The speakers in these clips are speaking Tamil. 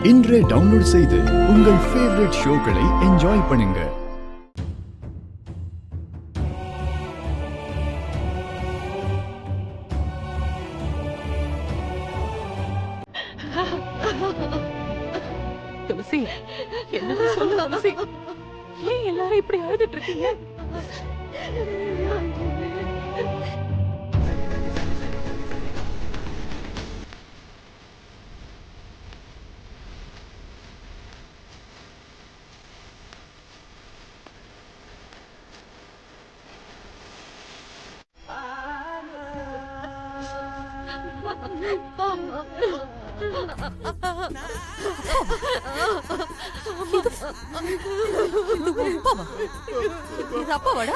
இன்றே டவுன்லோட் செய்து உங்கள் ஃபேவரட் ஷோக்களை என்ஜாய் பண்ணுங்க. துளசி, என்னது சொல்லு துளசி? ஏன் எல்லாரும் இப்படி அழுதுட்டு இருக்கீங்க? இது அப்பாவாடா?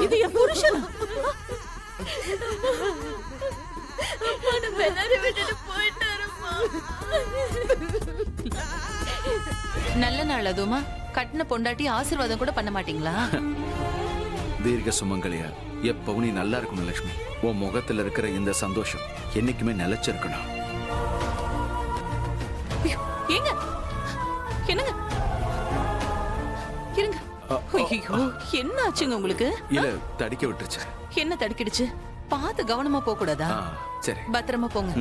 இது என் புருஷன். நல்ல நாள் அதுமா. கட்டின பொண்டாட்டி ஆசீர்வாதம் கூட பண்ண மாட்டீங்களா? தீர்க்க சுமங்கலியா, எப்பவும் நீ நல்லா இருக்கணும் லட்சுமி. உன் முகத்துல இருக்கிற இந்த சந்தோஷம் என்னைக்குமே நிலைச்சிருக்கணும். ஏங்க, என்னங்க, இருங்க. ஐயோ, என்ன ஆச்சுங்க உங்களுக்கு? இல்ல, தடிக்க விட்டுருச்சு. என்ன தடுக்கிடுச்சு? பார்த்து கவனமா போக கூடாதா? சரி, பத்திரமா போங்க.